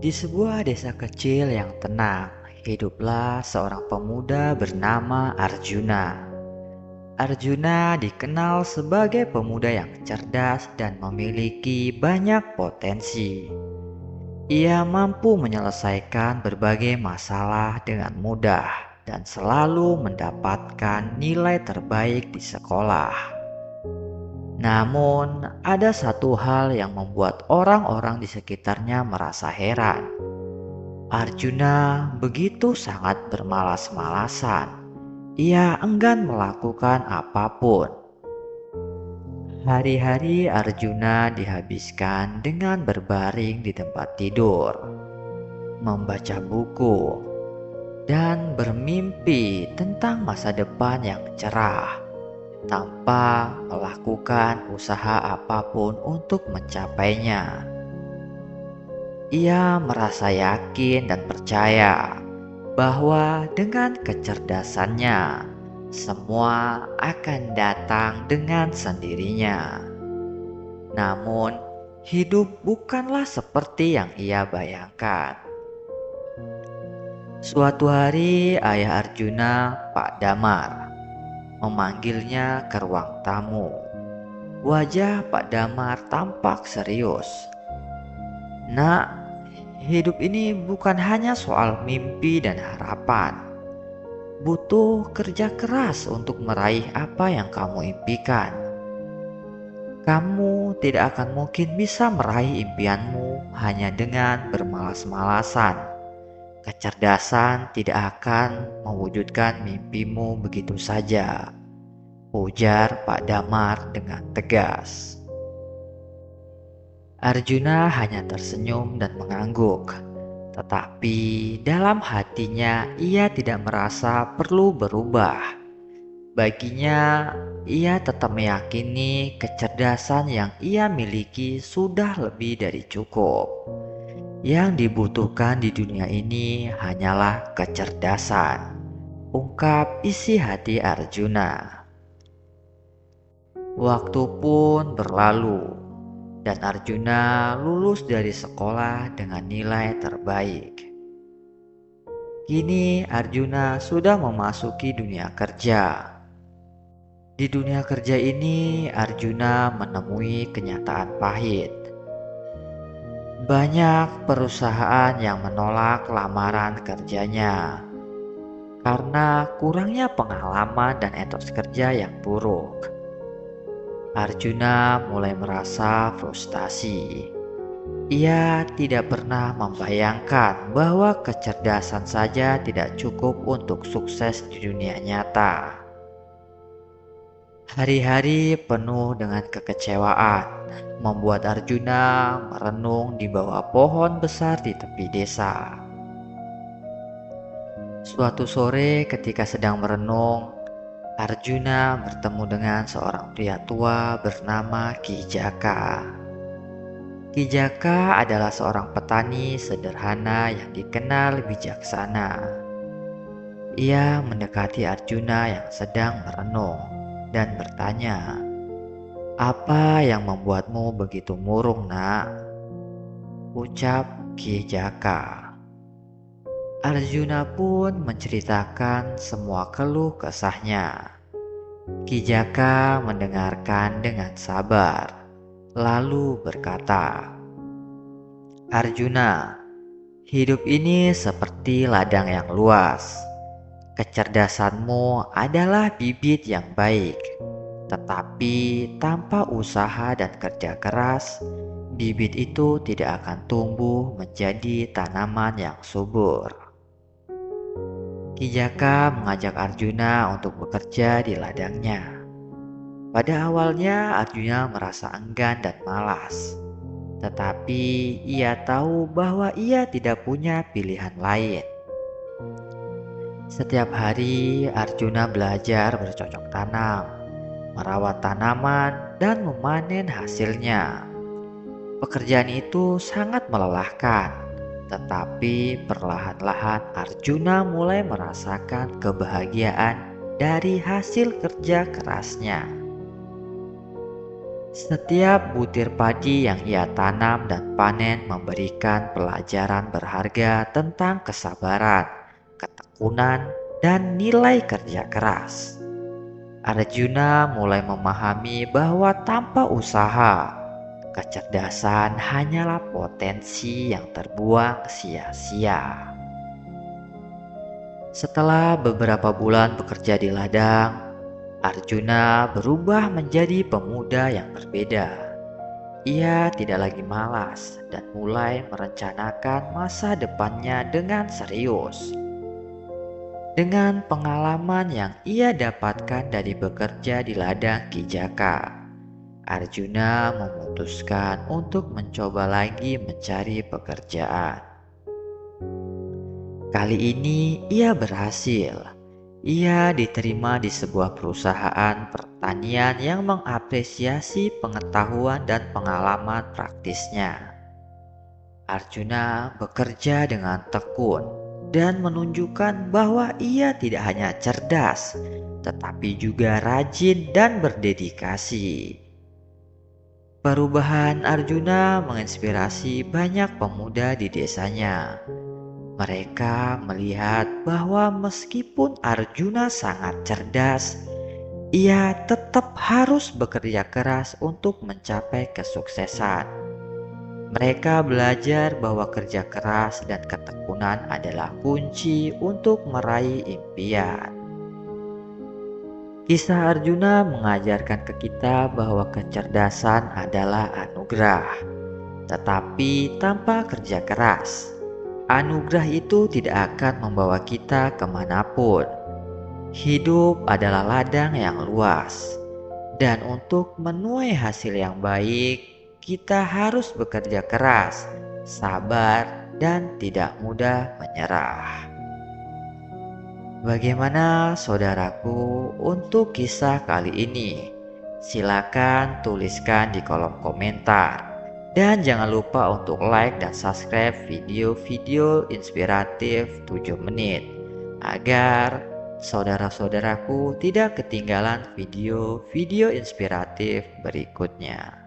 Di sebuah desa kecil yang tenang, hiduplah seorang pemuda bernama Arjuna. Arjuna dikenal sebagai pemuda yang cerdas dan memiliki banyak potensi. Ia mampu menyelesaikan berbagai masalah dengan mudah dan selalu mendapatkan nilai terbaik di sekolah. Namun, ada satu hal yang membuat orang-orang di sekitarnya merasa heran. Arjuna begitu sangat bermalas-malasan. Ia enggan melakukan apapun. Hari-hari Arjuna dihabiskan dengan berbaring di tempat tidur, membaca buku, dan bermimpi tentang masa depan yang cerah tanpa melakukan usaha apapun untuk mencapainya. Ia merasa yakin dan percaya bahwa dengan kecerdasannya, semua akan datang dengan sendirinya. Namun, hidup bukanlah seperti yang ia bayangkan. Suatu hari, ayah Arjuna, Pak Damar, memanggilnya ke ruang tamu. Wajah Pak Damar tampak serius. "Nak, hidup ini bukan hanya soal mimpi dan harapan. Butuh kerja keras untuk meraih apa yang kamu impikan. Kamu tidak akan mungkin bisa meraih impianmu hanya dengan bermalas-malasan. Kecerdasan tidak akan mewujudkan mimpimu begitu saja," ujar Pak Damar dengan tegas. Arjuna hanya tersenyum dan mengangguk. Tetapi dalam hatinya ia tidak merasa perlu berubah. Baginya, ia tetap meyakini kecerdasan yang ia miliki sudah lebih dari cukup. Yang dibutuhkan di dunia ini hanyalah kecerdasan, ungkap isi hati Arjuna. Waktu pun berlalu, dan Arjuna lulus dari sekolah dengan nilai terbaik. Kini Arjuna sudah memasuki dunia kerja. Di dunia kerja ini, Arjuna menemui kenyataan pahit. Banyak perusahaan yang menolak lamaran kerjanya karena kurangnya pengalaman dan etos kerja yang buruk. Arjuna mulai merasa frustasi. Ia tidak pernah membayangkan bahwa kecerdasan saja tidak cukup untuk sukses di dunia nyata. Hari-hari penuh dengan kekecewaan membuat Arjuna merenung di bawah pohon besar di tepi desa. Suatu sore ketika sedang merenung, Arjuna bertemu dengan seorang pria tua bernama Ki Jaka. Ki Jaka adalah seorang petani sederhana yang dikenal bijaksana. Ia mendekati Arjuna yang sedang merenung dan bertanya, "Apa yang membuatmu begitu murung, Nak?" ucap Ki Jaka. Arjuna pun menceritakan semua keluh kesahnya. Ki Jaka mendengarkan dengan sabar, lalu berkata, "Arjuna, hidup ini seperti ladang yang luas. Kecerdasanmu adalah bibit yang baik, tetapi tanpa usaha dan kerja keras, bibit itu tidak akan tumbuh menjadi tanaman yang subur." Ki Jaka mengajak Arjuna untuk bekerja di ladangnya. Pada awalnya Arjuna merasa enggan dan malas, tetapi ia tahu bahwa ia tidak punya pilihan lain. Setiap hari Arjuna belajar bercocok tanam, merawat tanaman, dan memanen hasilnya. Pekerjaan itu sangat melelahkan, tetapi perlahan-lahan Arjuna mulai merasakan kebahagiaan dari hasil kerja kerasnya. Setiap butir padi yang ia tanam dan panen memberikan pelajaran berharga tentang kesabaran, ketekunan, dan nilai kerja keras. Arjuna mulai memahami bahwa tanpa usaha, kecerdasan hanyalah potensi yang terbuang sia-sia. Setelah beberapa bulan bekerja di ladang, Arjuna berubah menjadi pemuda yang berbeda. Ia tidak lagi malas dan mulai merencanakan masa depannya dengan serius. Dengan pengalaman yang ia dapatkan dari bekerja di ladang Kijaka, Arjuna memutuskan untuk mencoba lagi mencari pekerjaan. Kali ini ia berhasil. Ia diterima di sebuah perusahaan pertanian yang mengapresiasi pengetahuan dan pengalaman praktisnya. Arjuna bekerja dengan tekun dan menunjukkan bahwa ia tidak hanya cerdas, tetapi juga rajin dan berdedikasi. Perubahan Arjuna menginspirasi banyak pemuda di desanya. Mereka melihat bahwa meskipun Arjuna sangat cerdas, ia tetap harus bekerja keras untuk mencapai kesuksesan. Mereka belajar bahwa kerja keras dan ketekunan adalah kunci untuk meraih impian. Kisah Arjuna mengajarkan ke kita bahwa kecerdasan adalah anugerah, tetapi tanpa kerja keras, anugerah itu tidak akan membawa kita kemanapun. Hidup adalah ladang yang luas, dan untuk menuai hasil yang baik, kita harus bekerja keras, sabar, dan tidak mudah menyerah. Bagaimana saudaraku untuk kisah kali ini? Silakan tuliskan di kolom komentar. Dan jangan lupa untuk like dan subscribe video-video inspiratif 7 menit agar saudara-saudaraku tidak ketinggalan video-video inspiratif berikutnya.